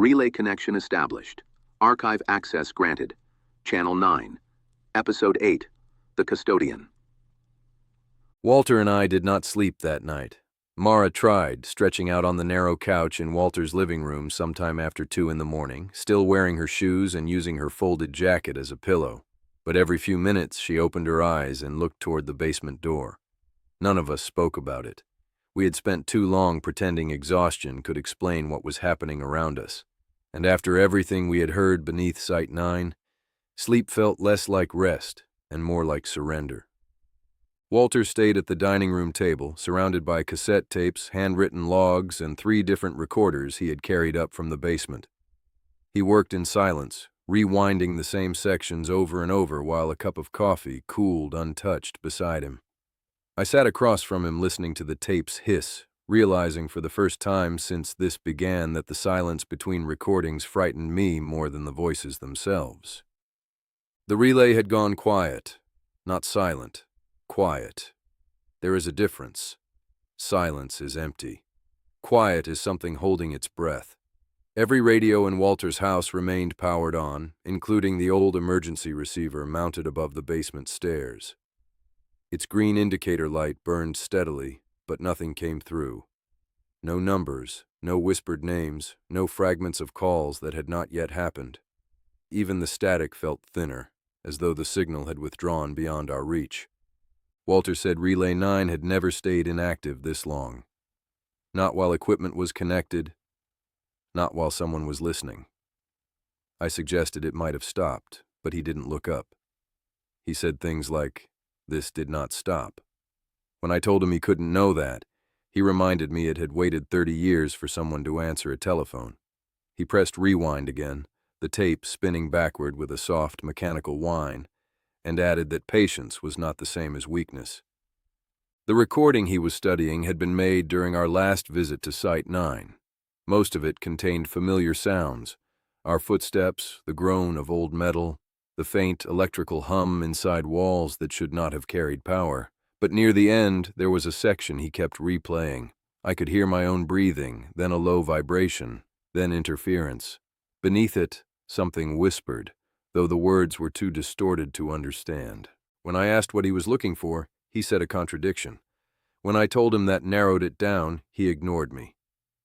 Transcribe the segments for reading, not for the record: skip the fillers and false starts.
Relay connection established. Archive access granted. Channel 9. Episode 8. The Custodian. Walter and I did not sleep that night. Mara tried, stretching out on the narrow couch in Walter's living room sometime after 2 in the morning, still wearing her shoes and using her folded jacket as a pillow. But every few minutes she opened her eyes and looked toward the basement door. None of us spoke about it. We had spent too long pretending exhaustion could explain what was happening around us. And after everything we had heard beneath Site 9, sleep felt less like rest and more like surrender. Walter stayed at the dining room table, surrounded by cassette tapes, handwritten logs, and 3 different recorders he had carried up from the basement. He worked in silence, rewinding the same sections over and over while a cup of coffee cooled untouched beside him. I sat across from him listening to the tapes hiss, realizing for the first time since this began that the silence between recordings frightened me more than the voices themselves. The relay had gone quiet, not silent. Quiet. There is a difference. Silence is empty. Quiet is something holding its breath. Every radio in Walter's house remained powered on, including the old emergency receiver mounted above the basement stairs. Its green indicator light burned steadily, but nothing came through. No numbers, no whispered names, no fragments of calls that had not yet happened. Even the static felt thinner, as though the signal had withdrawn beyond our reach. Walter said Relay 9 had never stayed inactive this long. Not while equipment was connected, not while someone was listening. I suggested it might have stopped, but he didn't look up. He said things like, "This did not stop." When I told him he couldn't know that, he reminded me it had waited 30 years for someone to answer a telephone. He pressed rewind again, the tape spinning backward with a soft mechanical whine, and added that patience was not the same as weakness. The recording he was studying had been made during our last visit to Site 9. Most of it contained familiar sounds, our footsteps, the groan of old metal, the faint electrical hum inside walls that should not have carried power. But near the end, there was a section he kept replaying. I could hear my own breathing, then a low vibration, then interference. Beneath it, something whispered, though the words were too distorted to understand. When I asked what he was looking for, he said a contradiction. When I told him that narrowed it down, he ignored me.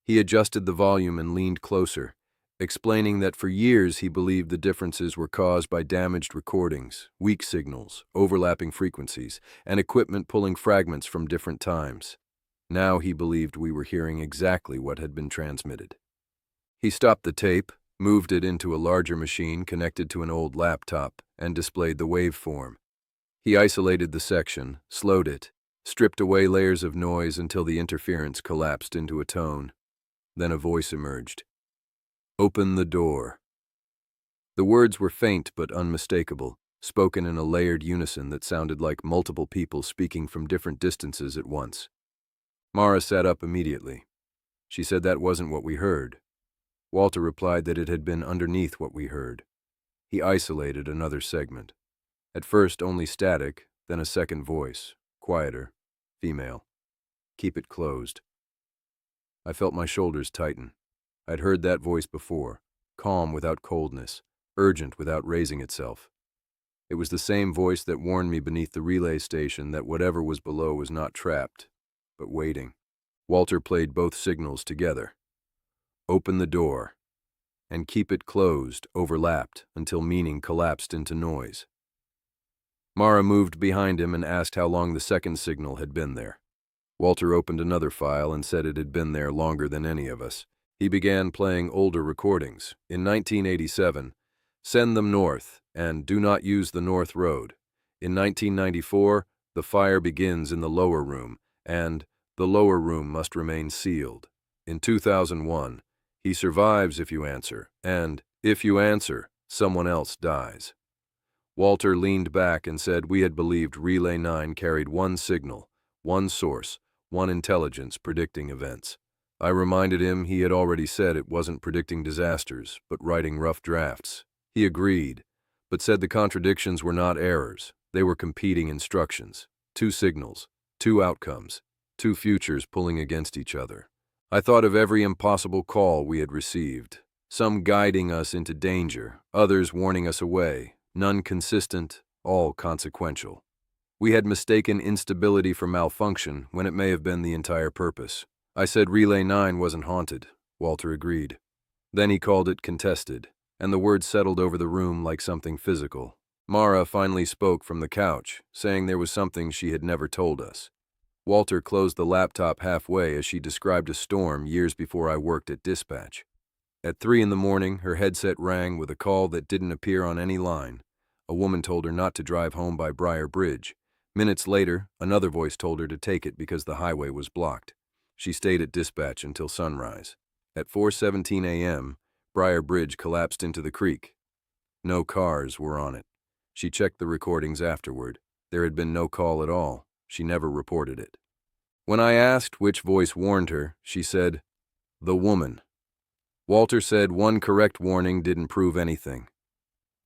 He adjusted the volume and leaned closer, explaining that for years he believed the differences were caused by damaged recordings, weak signals, overlapping frequencies, and equipment pulling fragments from different times. Now he believed we were hearing exactly what had been transmitted. He stopped the tape, moved it into a larger machine connected to an old laptop, and displayed the waveform. He isolated the section, slowed it, stripped away layers of noise until the interference collapsed into a tone. Then a voice emerged. "Open the door." The words were faint but unmistakable, spoken in a layered unison that sounded like multiple people speaking from different distances at once. Mara sat up immediately. She said that wasn't what we heard. Walter replied that it had been underneath what we heard. He isolated another segment. At first only static, then a second voice, quieter, female. "Keep it closed." I felt my shoulders tighten. I'd heard that voice before, calm without coldness, urgent without raising itself. It was the same voice that warned me beneath the relay station that whatever was below was not trapped, but waiting. Walter played both signals together. "Open the door," and "keep it closed" overlapped until meaning collapsed into noise. Mara moved behind him and asked how long the second signal had been there. Walter opened another file and said it had been there longer than any of us. He began playing older recordings. In 1987, "Send them north," and "Do not use the North Road." In 1994, "The fire begins in the lower room," and "The lower room must remain sealed." In 2001, "He survives if you answer," and "If you answer, someone else dies." Walter leaned back and said we had believed Relay 9 carried one signal, one source, one intelligence predicting events. I reminded him he had already said it wasn't predicting disasters, but writing rough drafts. He agreed, but said the contradictions were not errors. They were competing instructions. 2 signals, 2 outcomes, 2 futures pulling against each other. I thought of every impossible call we had received, Some guiding us into danger, others warning us away, none consistent, all consequential. We had mistaken instability for malfunction when it may have been the entire purpose. I said Relay 9 wasn't haunted. Walter agreed. Then he called it contested, and the word settled over the room like something physical. Mara finally spoke from the couch, saying there was something she had never told us. Walter closed the laptop halfway as she described a storm years before I worked at dispatch. At 3 in the morning, her headset rang with a call that didn't appear on any line. A woman told her not to drive home by Briar Bridge. Minutes later, another voice told her to take it because the highway was blocked. She stayed at dispatch until sunrise. At 4:17 a.m., Briar Bridge collapsed into the creek. No cars were on it. She checked the recordings afterward. There had been no call at all. She never reported it. When I asked which voice warned her, she said, "The woman." Walter said one correct warning didn't prove anything.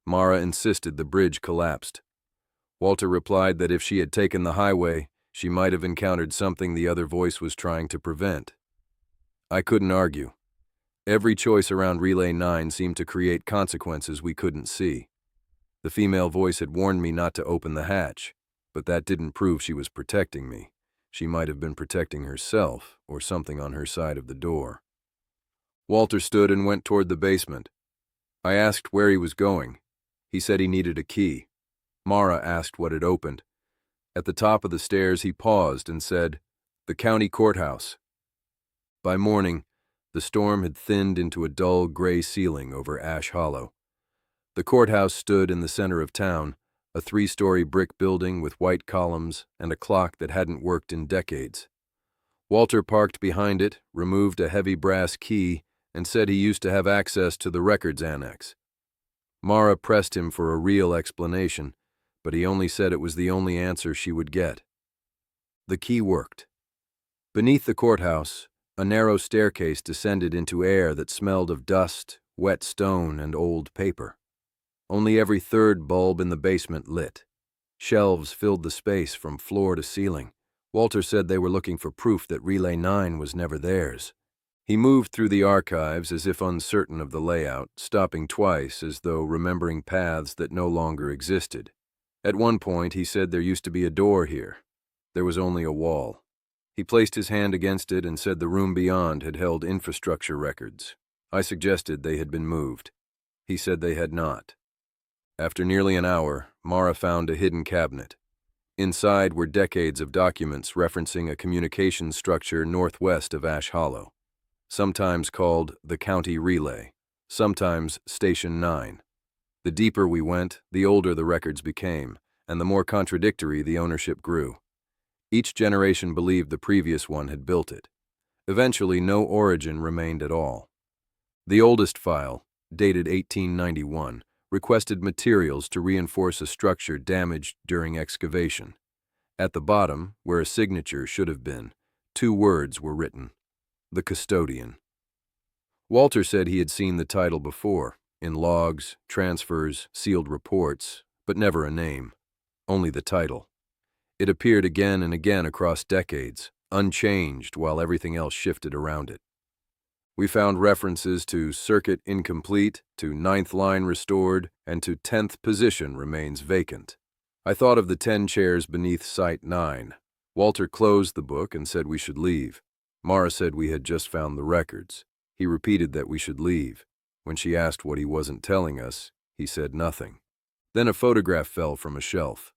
Mara insisted the bridge collapsed. Walter replied that if she had taken the highway, she might have encountered something the other voice was trying to prevent. I couldn't argue. Every choice around Relay 9 seemed to create consequences we couldn't see. The female voice had warned me not to open the hatch, but that didn't prove she was protecting me. She might have been protecting herself or something on her side of the door. Walter stood and went toward the basement. I asked where he was going. He said he needed a key. Mara asked what had opened. At the top of the stairs, he paused and said, "The county courthouse." By morning, the storm had thinned into a dull gray ceiling over Ash Hollow. The courthouse stood in the center of town, a 3-story brick building with white columns and a clock that hadn't worked in decades. Walter parked behind it, removed a heavy brass key, and said he used to have access to the records annex. Mara pressed him for a real explanation, but he only said it was the only answer she would get. The key worked. Beneath the courthouse, a narrow staircase descended into air that smelled of dust, wet stone, and old paper. Only every third bulb in the basement lit. Shelves filled the space from floor to ceiling. Walter said they were looking for proof that Relay 9 was never theirs. He moved through the archives as if uncertain of the layout, stopping twice as though remembering paths that no longer existed. At one point, he said there used to be a door here. There was only a wall. He placed his hand against it and said the room beyond had held infrastructure records. I suggested they had been moved. He said they had not. After nearly an hour, Mara found a hidden cabinet. Inside were decades of documents referencing a communications structure northwest of Ash Hollow, sometimes called the County Relay, sometimes Station 9. The deeper we went, the older the records became, and the more contradictory the ownership grew. Each generation believed the previous one had built it. Eventually, no origin remained at all. The oldest file, dated 1891, requested materials to reinforce a structure damaged during excavation. At the bottom, where a signature should have been, 2 words were written: "The Custodian." Walter said he had seen the title before, in logs, transfers, sealed reports, but never a name, only the title. It appeared again and again across decades, unchanged while everything else shifted around it. We found references to circuit incomplete, to 9th line restored, and to 10th position remains vacant. I thought of the 10 chairs beneath Site 9. Walter closed the book and said we should leave. Mara said we had just found the records. He repeated that we should leave. When she asked what he wasn't telling us, he said nothing. Then a photograph fell from a shelf.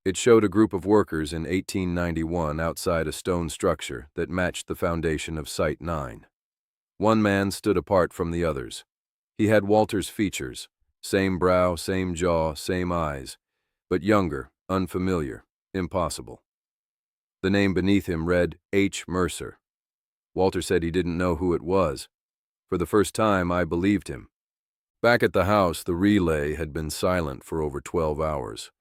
It showed a group of workers in 1891 outside a stone structure that matched the foundation of Site 9. One man stood apart from the others. He had Walter's features, same brow, same jaw, same eyes, but younger, unfamiliar, impossible. The name beneath him read H. Mercer. Walter said he didn't know who it was. For the first time, I believed him. Back at the house, the relay had been silent for over 12 hours.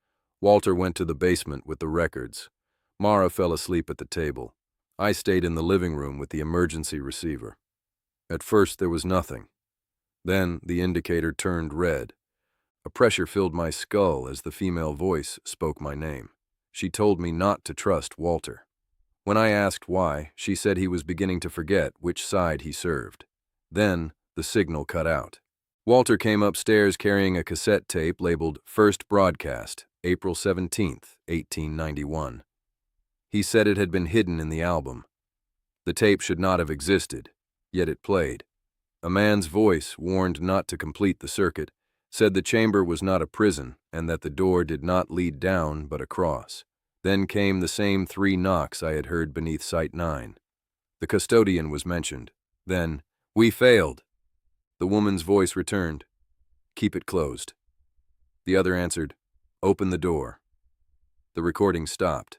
Walter went to the basement with the records. Mara fell asleep at the table. I stayed in the living room with the emergency receiver. At first, there was nothing. Then, the indicator turned red. A pressure filled my skull as the female voice spoke my name. She told me not to trust Walter. When I asked why, she said he was beginning to forget which side he served. Then, The signal cut out. Walter came upstairs carrying a cassette tape labeled First Broadcast, April 17th, 1891. He said it had been hidden in the album. The tape should not have existed, yet it played. A man's voice, warned not to complete the circuit, said the chamber was not a prison and that the door did not lead down but across. Then came the same 3 knocks I had heard beneath Site 9. The custodian was mentioned. Then, "We failed." The woman's voice returned. "Keep it closed." The other answered, "Open the door." The recording stopped.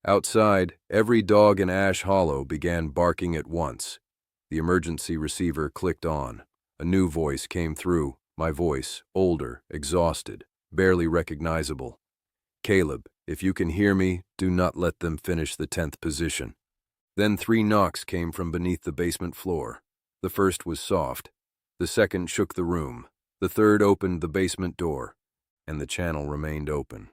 Outside, every dog in Ash Hollow began barking at once. The emergency receiver clicked on. A new voice came through, my voice, older, exhausted, barely recognizable. "Caleb, if you can hear me, do not let them finish the 10th position." Then 3 knocks came from beneath the basement floor. The first was soft. The second shook the room. The third opened the basement door, and the channel remained open.